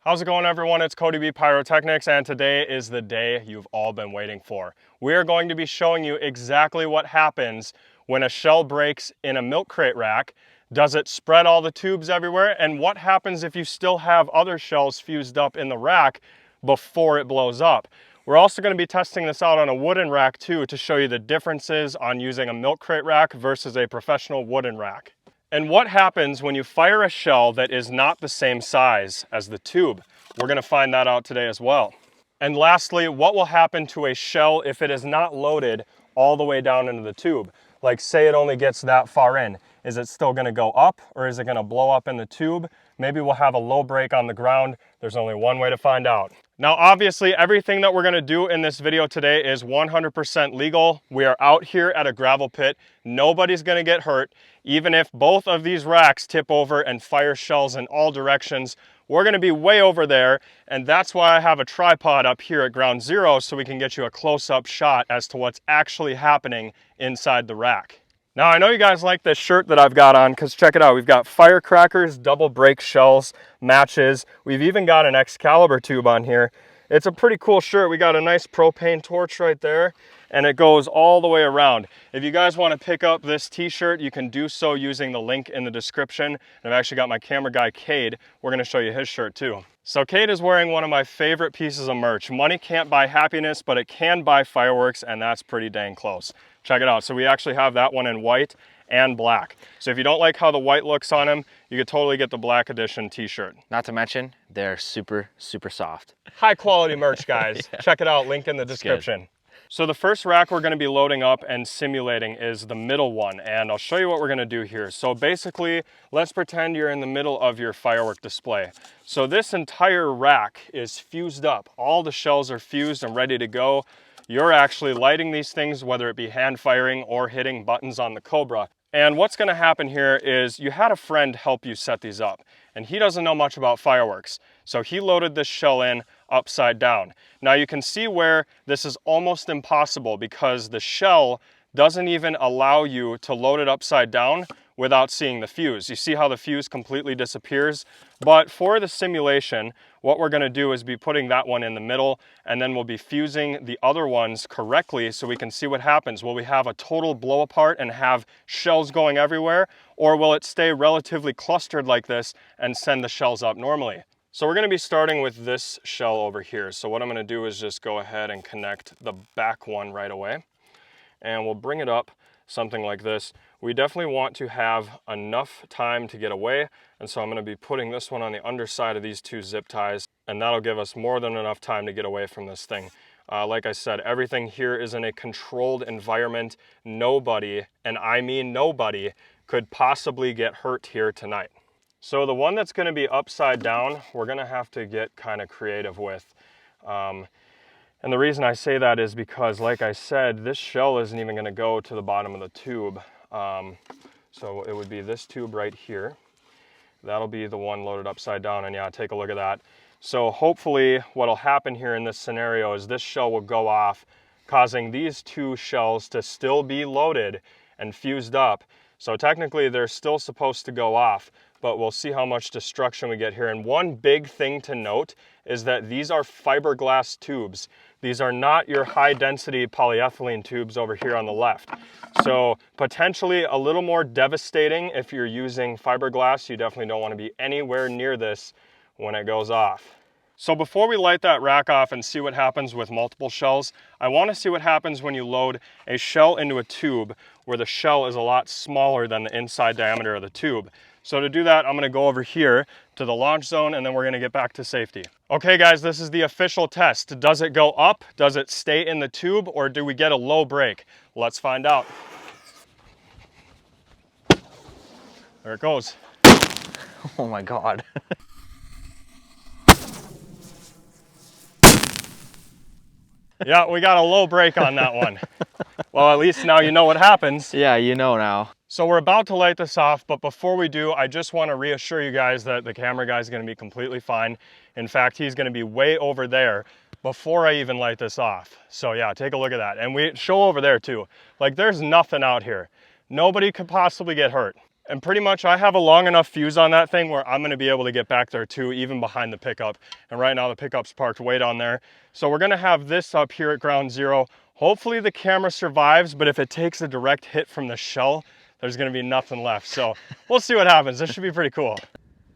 How's it going, everyone? It's CodyBPyrotechnics, and today is the day you've all been waiting for. We are going to be showing you exactly what happens when a shell breaks in a milk crate rack. Does it spread all the tubes everywhere? And what happens if you still have other shells fused up in the rack before it blows up? We're also going to be testing this out on a wooden rack too, to show you the differences on using a milk crate rack versus a professional wooden rack. And what happens when you fire a shell that is not the same size as the tube? We're going to find that out today as well. And lastly, what will happen to a shell if it is not loaded all the way down into the tube? Like, say it only gets that far in. Is it still going to go up, or is it going to blow up in the tube? Maybe we'll have a low break on the ground. There's only one way to find out. Now, obviously, everything that we're going to do in this video today is 100% legal. We are out here at a gravel pit. Nobody's going to get hurt. Even if both of these racks tip over and fire shells in all directions, we're going to be way over there. And that's why I have a tripod up here at ground zero, so we can get you a close-up shot as to what's actually happening inside the rack. Now, I know you guys like this shirt that I've got on, because check it out. We've got firecrackers, double break shells, matches. We've even got an Excalibur tube on here. It's a pretty cool shirt. We got a nice propane torch right there, and it goes all the way around. If you guys want to pick up this t-shirt, you can do so using the link in the description. And I've actually got my camera guy, Cade. We're going to show you his shirt too. So Cade is wearing one of my favorite pieces of merch. Money can't buy happiness, but it can buy fireworks, and that's pretty dang close. Check it out. So we actually have that one in white and black. So if you don't like how the white looks on him, you could totally get the black edition t-shirt. Not to mention, they're super soft. High quality merch, guys. Yeah. Check it out, link in the description. So the first rack we're going to be loading up and simulating is the middle one, and I'll show you what we're going to do here. So basically, let's pretend you're in the middle of your firework display. So this entire rack is fused up. All the shells are fused and ready to go. You're actually lighting these things, whether it be hand firing or hitting buttons on the Cobra. And what's going to happen here is you had a friend help you set these up, and he doesn't know much about fireworks. So he loaded this shell in upside down. Now you can see where this is almost impossible, because the shell doesn't even allow you to load it upside down without seeing the fuse. You see how the fuse completely disappears? But for the simulation, what we're going to do is be putting that one in the middle, and then we'll be fusing the other ones correctly so we can see what happens. Will we have a total blow apart and have shells going everywhere, or will it stay relatively clustered like this and send the shells up normally? So we're going to be starting with this shell over here. So what I'm going to do is just go ahead and connect the back one right away, and we'll bring it up something like this. We definitely want to have enough time to get away, and so I'm going to be putting this one on the underside of these two zip ties, and that'll give us more than enough time to get away from this thing. Like I said, everything here is in a controlled environment. Nobody, and I mean nobody, could possibly get hurt here tonight. So the one that's going to be upside down, we're going to have to get kind of creative with. And the reason I say that is because, like I said, this shell isn't even going to go to the bottom of the tube. So it would be this tube right here. That'll be the one loaded upside down, and yeah, take a look at that. So hopefully what'll happen here in this scenario is this shell will go off, causing these two shells to still be loaded and fused up. So technically they're still supposed to go off, but we'll see how much destruction we get here. And one big thing to note is that these are fiberglass tubes. These are not your high density polyethylene tubes over here on the left. So potentially a little more devastating if you're using fiberglass. You definitely don't want to be anywhere near this when it goes off. So before we light that rack off and see what happens with multiple shells, I want to see what happens when you load a shell into a tube where the shell is a lot smaller than the inside diameter of the tube. So to do that, I'm going to go over here to the launch zone, and then we're going to get back to safety. Okay guys, this is the official test. Does it go up? Does it stay in the tube? Or do we get a low break? Let's find out. There it goes. Oh my God. Yeah, we got a low break on that one. Well, at least now you know what happens. Yeah, you know now. So we're about to light this off, but before we do, I just want to reassure you guys that the camera guy is going to be completely fine. In fact, he's going to be way over there before I even light this off. So yeah, take a look at that. And we show over there too. Like, there's nothing out here. Nobody could possibly get hurt. And pretty much I have a long enough fuse on that thing where I'm gonna be able to get back there too, even behind the pickup. And right now the pickup's parked way down there. So we're gonna have this up here at ground zero. Hopefully the camera survives, but if it takes a direct hit from the shell, there's gonna be nothing left. So we'll see what happens. This should be pretty cool.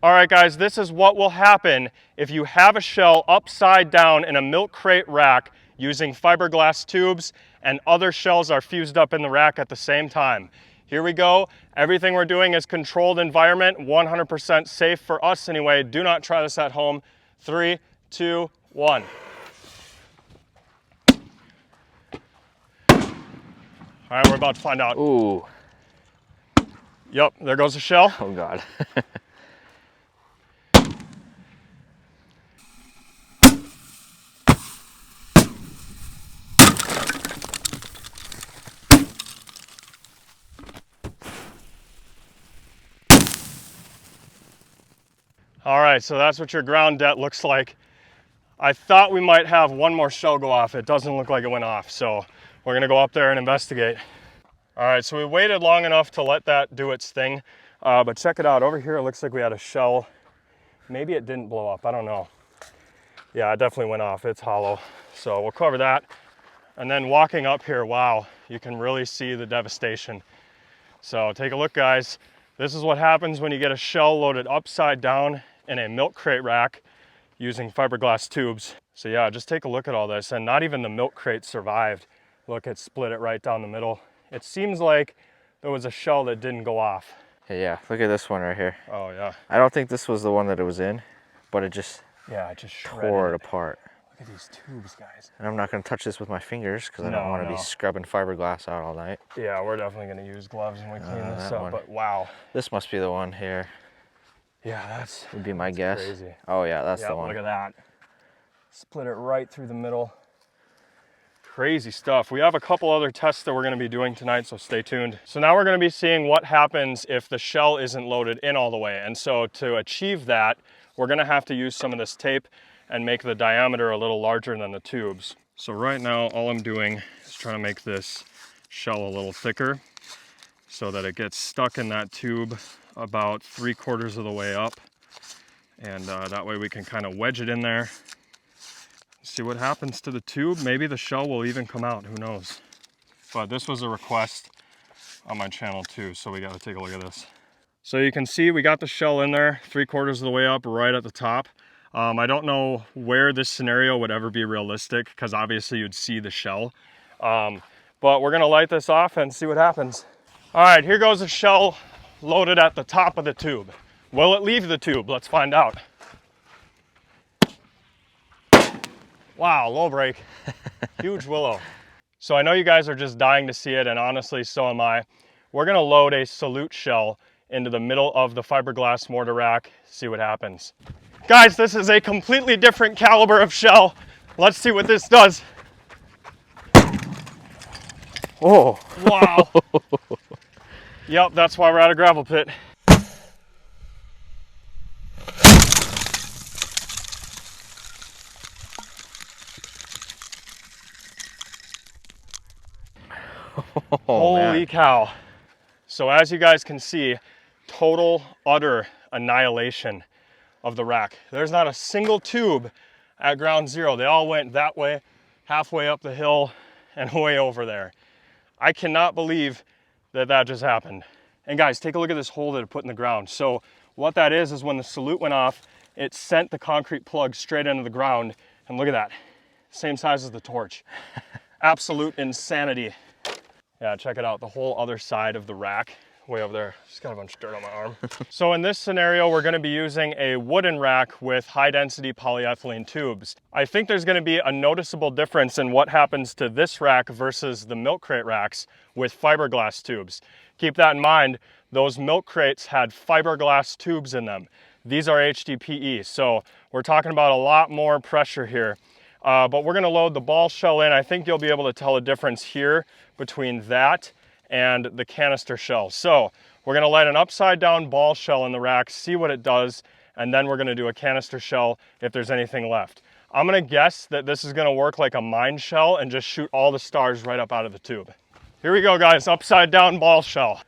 All right, guys, this is what will happen if you have a shell upside down in a milk crate rack using fiberglass tubes and other shells are fused up in the rack at the same time. Here we go. Everything we're doing is controlled environment, 100% safe for us anyway. Do not try this at home. 3, 2, 1. All right, we're about to find out. Ooh. Yep, there goes the shell. Oh God. All right, so that's what your ground det looks like. I thought we might have one more shell go off. It doesn't look like it went off, so we're gonna go up there and investigate. All right, so we waited long enough to let that do its thing, but check it out. Over here, it looks like we had a shell. Maybe it didn't blow up, I don't know. Yeah, it definitely went off, it's hollow. So we'll cover that. And then walking up here, wow, you can really see the devastation. So take a look, guys. This is what happens when you get a shell loaded upside down in a milk crate rack using fiberglass tubes. So yeah, just take a look at all this, and not even the milk crate survived. Look, it split it right down the middle. It seems like there was a shell that didn't go off. Hey, yeah, look at this one right here. Oh yeah. I don't think this was the one that it was in, but it just tore it apart. Look at these tubes, guys. And I'm not gonna touch this with my fingers because I don't want to be scrubbing fiberglass out all night. Yeah, we're definitely gonna use gloves when we clean this up, but wow. This must be the one here. Yeah, would be my guess. Crazy. Oh yeah, that's the one. Look at that. Split it right through the middle. Crazy stuff. We have a couple other tests that we're gonna be doing tonight, so stay tuned. So now we're gonna be seeing what happens if the shell isn't loaded in all the way. And so to achieve that, we're gonna have to use some of this tape and make the diameter a little larger than the tubes. So right now, all I'm doing is trying to make this shell a little thicker so that it gets stuck in that tube about 3/4 of the way up. And that way we can kind of wedge it in there, see what happens to the tube. Maybe the shell will even come out, who knows. But this was a request on my channel too, so we gotta take a look at this. So you can see we got the shell in there 3/4 of the way up, right at the top. I don't know where this scenario would ever be realistic because obviously you'd see the shell. But we're gonna light this off and see what happens. All right, here goes the shell loaded at the top of the tube. Will it leave the tube? Let's find out. Wow, low brake, huge willow. So I know you guys are just dying to see it, and honestly, so am I. We're gonna load a salute shell into the middle of the fiberglass mortar rack, see what happens. Guys, this is a completely different caliber of shell. Let's see what this does. Oh. Wow. Yep, that's why we're at a gravel pit. Oh, holy cow. So as you guys can see, total, utter annihilation of the rack. There's not a single tube at ground zero. They all went that way, halfway up the hill, and way over there. I cannot believe that that just happened. And guys, take a look at this hole that it put in the ground. So what that is when the salute went off, it sent the concrete plug straight into the ground. And look at that, same size as the torch. Absolute insanity. Yeah, check it out, the whole other side of the rack, way over there. Just got a bunch of dirt on my arm. So in this scenario, we're gonna be using a wooden rack with high density polyethylene tubes. I think there's gonna be a noticeable difference in what happens to this rack versus the milk crate racks with fiberglass tubes. Keep that in mind, those milk crates had fiberglass tubes in them. These are HDPE, so we're talking about a lot more pressure here. But we're gonna load the ball shell in. I think you'll be able to tell a difference here between that and the canister shell. So we're gonna light an upside down ball shell in the rack, see what it does, and then we're gonna do a canister shell if there's anything left. I'm gonna guess that this is gonna work like a mine shell and just shoot all the stars right up out of the tube. Here we go, guys, upside down ball shell.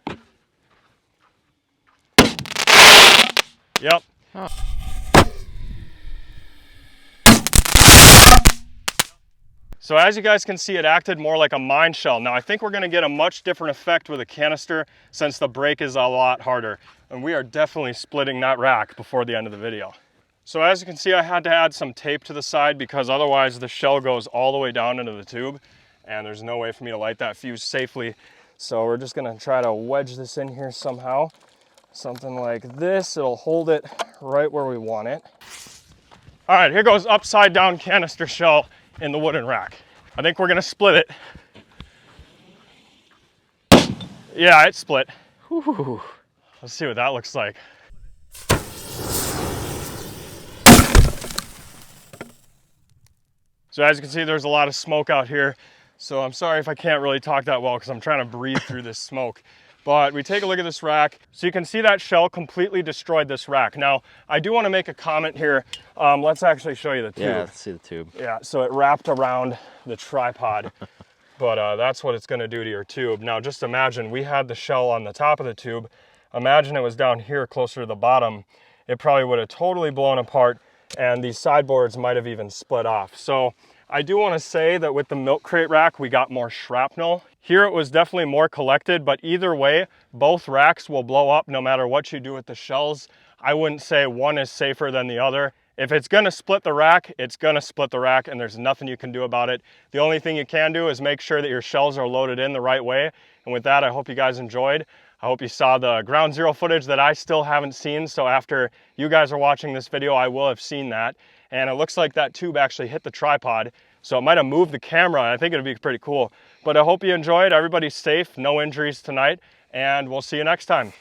Yep. Oh. So as you guys can see, it acted more like a mine shell. Now I think we're gonna get a much different effect with a canister since the break is a lot harder. And we are definitely splitting that rack before the end of the video. So as you can see, I had to add some tape to the side because otherwise the shell goes all the way down into the tube and there's no way for me to light that fuse safely. So we're just gonna try to wedge this in here somehow. Something like this, it'll hold it right where we want it. All right, here goes upside down canister shell in the wooden rack. I think we're gonna split it. Yeah, it split. Whew. Let's see what that looks like. So as you can see, there's a lot of smoke out here. So I'm sorry if I can't really talk that well because I'm trying to breathe through this smoke. But we take a look at this rack. So you can see that shell completely destroyed this rack. Now, I do want to make a comment here. Let's actually show you the tube. Yeah, let's see the tube. Yeah, so it wrapped around the tripod. But that's what it's going to do to your tube. Now, just imagine we had the shell on the top of the tube. Imagine it was down here closer to the bottom. It probably would have totally blown apart and these sideboards might have even split off. So I do want to say that with the milk crate rack, we got more shrapnel. Here it was definitely more collected, but either way, both racks will blow up no matter what you do with the shells. I wouldn't say one is safer than the other. If it's gonna split the rack, it's gonna split the rack and there's nothing you can do about it. The only thing you can do is make sure that your shells are loaded in the right way. And with that, I hope you guys enjoyed. I hope you saw the ground zero footage that I still haven't seen. So after you guys are watching this video, I will have seen that. And it looks like that tube actually hit the tripod. So it might have moved the camera. I think it'd be pretty cool. But I hope you enjoyed. Everybody's safe, no injuries tonight, and we'll see you next time.